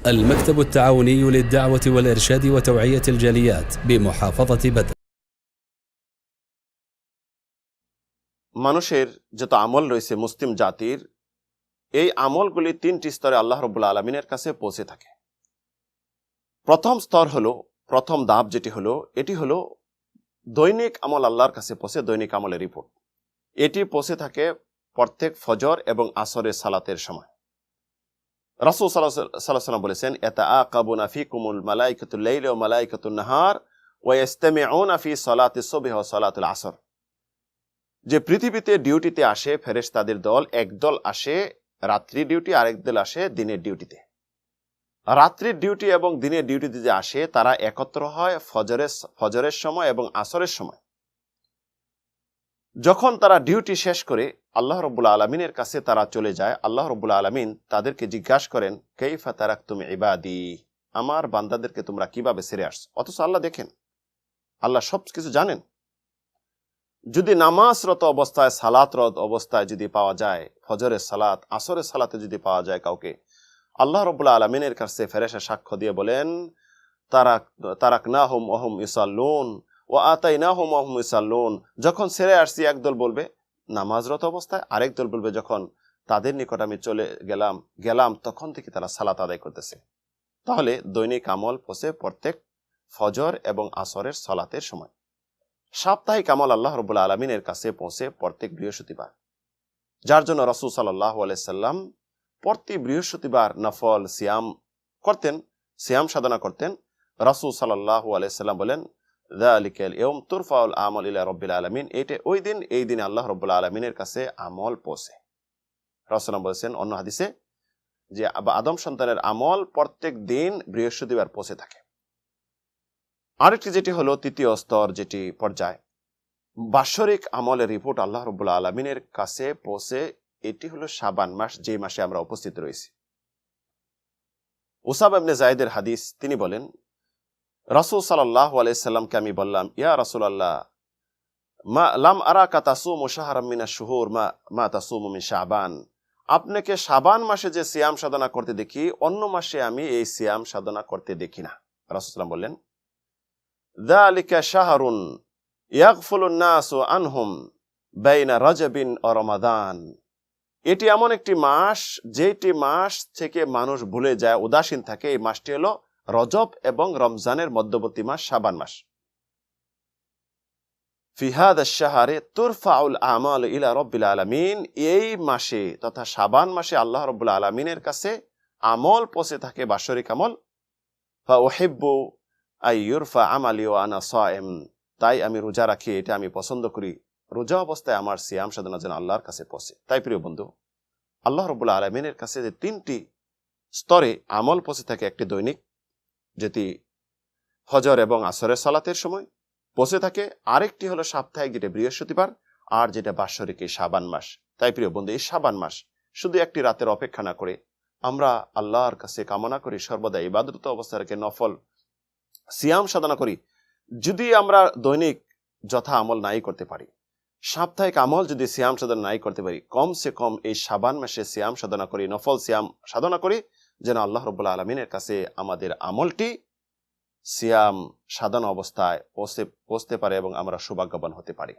المكتب التعاوني للدعوة والإرشاد وتوعية الجاليات بمحافظة بدر। মানুষের যত আমল রয়েছে মুসলিম জাতির, এই আমলগুলি তিনটি স্তরে আল্লাহ রাব্বুল আলামিনের কাছে পৌঁছে থাকে। প্রথম স্তর হলো, প্রথম ধাপ যেটি হলো, এটি হলো দৈনিক আমল আল্লাহর কাছে পৌঁছে, দৈনিক আমলের রিপোর্ট। এটি পৌঁছে থাকে প্রত্যেক ফজর এবং আসরের সালাতের সময়। রাসূল সাল্লাল্লাহু আলাইহি ওয়াসাল্লাম বলেছেন, ইয়াতাআকাবুনা ফীকুমুল মালায়েকাতুল লাইলি ওয়া মালায়েকাতুন নাহার ওয়া ইস্তামিউনা ফি সালাতিস সুবহি ওয়া সালাতুল আসর। যে পৃথিবীতে ডিউটিতে আসে ফেরেশতাদের দল, একদল আসে রাত্রি ডিউটি, আরেক দল আসে দিনের ডিউটিতে। রাত্রির ডিউটি এবং দিনের ডিউটিতে যে আসে তারা একত্র হয় ফজরের সময় এবং আসরের সময়। যখন তারা ডিউটি শেষ করে আল্লাহ রাব্বুল আলামিনের কাছে তারা চলে যায়, আল্লাহ রাব্বুল আলামিন তাদেরকে জিজ্ঞাসা করেন, কাইফা তারাকতুম ইবাদি, আমার বান্দাদেরকে তোমরা কিভাবে ছেড়ে আসছো? অথচ আল্লাহ দেখেন, আল্লাহ সব কিছু জানেন। যদি নামাজরত অবস্থায়, সালাতরত অবস্থায় যদি পাওয়া যায়, ফজরের সালাত, আসরের সালাতে যদি পাওয়া যায় কাউকে, আল্লাহ রাব্বুল আলামিনের কাছে ফেরেশতা সাক্ষ্য দিয়ে বলেন, তারাকনাহুম ওয়া হুম ইসাল্লুন ওয়া আতাইনাহুম ওয়া হুম ইসাল্লুন। যখন ছেড়ে আসছি একদল বলবে নামাজরত অবস্থায়, আরেক দল বলবে যখন তাদের নিকট আমি চলে গেলাম তখন থেকে তারা সালাত আদায় করতেছে। তাহলে দৈনিক আমল পৌঁছে প্রত্যেক ফজর এবং আসরের সালাতের সময়। সাপ্তাহিক আমল আল্লাহ রাব্বুল আলামিনের কাছে পৌঁছে প্রত্যেক বৃহস্পতিবার, যার জন্য রাসূল সাল্লাল্লাহু আলাইহি সাল্লাম প্রতি বৃহস্পতিবার নফল সিয়াম করতেন, সিয়াম সাধনা করতেন। রাসূল সাল্লাল্লাহু আলাইহি সাল্লাম বলেন, যালিকাল ইয়াউম তুরফাউল আমাল ইলা রাব্বিল আলামিন, এই দিন আল্লাহ রাব্বুল আলামিনের কাছে আমল পৌঁছে। রাসূল বলেছেন অন্য হাদিসে যে আদম সন্তানের আমল প্রত্যেক দিন বৃহস্পতিবার পৌঁছে থাকে। আরেকটি যেটি হলো তৃতীয় স্তর, যেটি পর্যায় বাৎসরিক আমলের রিপোর্ট আল্লাহ রাব্বুল আলামিনের কাছে পৌঁছে। এটি হলো শাবান মাস, যে মাসে আমরা উপস্থিত রয়েছি। উসামা ইবনে যায়েদের হাদিস, তিনি বলেন, রাসূল সাল্লাল্লাহু আলাইহি সাল্লামকে আমি বললাম, ইয়া রাসূলুল্লাহ, মা লাম আরাকা তাসুমু শাহরাম মিনাশ শুহুর মা তাসুমু মিন শাবান। আপনাকে শাবান মাসে যে সিয়াম সাধনা করতে দেখি, অন্য মাসে আমি এই সিয়াম সাধনা করতে দেখি না। রাসূল সাল্লাল্লাহু বললেন, যালিকা শাহরুন ইয়াগফুলুন নাসু আনহুম বাইনা রাজবিন ওয়া রমাদান। এটি এমন একটি মাস, যেটি মাস থেকে মানুষ ভুলে যায়, উদাসীন থাকে। এই মাসটি হলো রজব এবং রমজানের মধ্যবর্তী মাস, শাবান মাস। ফি হাদাশ শাহরে তুরফাউল আমাল ইলা রাব্বিল আলামিন। এই মাসে তথা শাবান মাসে আল্লাহ রাব্বুল আলামিনের কাছে আমল পৌঁছে থাকে, বাৎসরিক আমল। ফা উহিব্বু আই ইউরফা আমালি ওয়া আনা সায়েম। তাই আমি রোজা রাখি, এটা আমি পছন্দ করি, রোজা অবস্থায় আমার সিয়াম সাধনা যেন আল্লাহর কাছে পৌঁছে। তাই প্রিয় বন্ধু, আল্লাহ রাব্বুল আলামিনের কাছে যে তিনটি স্তরে আমল পৌঁছে থাকে, একটি দৈনিক যেটি ফজর এবং আসরের সালাতের সময় পৌঁছে থাকে, আরেকটি হলো সাপ্তাহিক যেটা বৃহস্পতিবার, আর যেটা বাৎসরিক এই শাবান মাস। তাই প্রিয় বন্ধু, এই শাবান মাস শুধু একটি রাতের অপেক্ষা না করে আমরা আল্লাহর কাছে কামনা করি সর্বদা ইবাদত অবস্থা রেখে নফল সিয়াম সাধনা করি। যদি আমরা দৈনিক যথা আমল নাই করতে পারি, সাপ্তাহিক আমল যদি সিয়াম সাধনা নাই করতে পারি, কমসে কম এই শাবান মাসে সিয়াম সাধনা করি, নফল সিয়াম সাধনা করি, যেন আল্লাহ রাব্বুল আলামিনের কাছে আমাদের আমলটি সিয়াম সাধনা অবস্থায় পৌঁছতে পারে এবং আমরা সৌভাগ্যবান হতে পারি।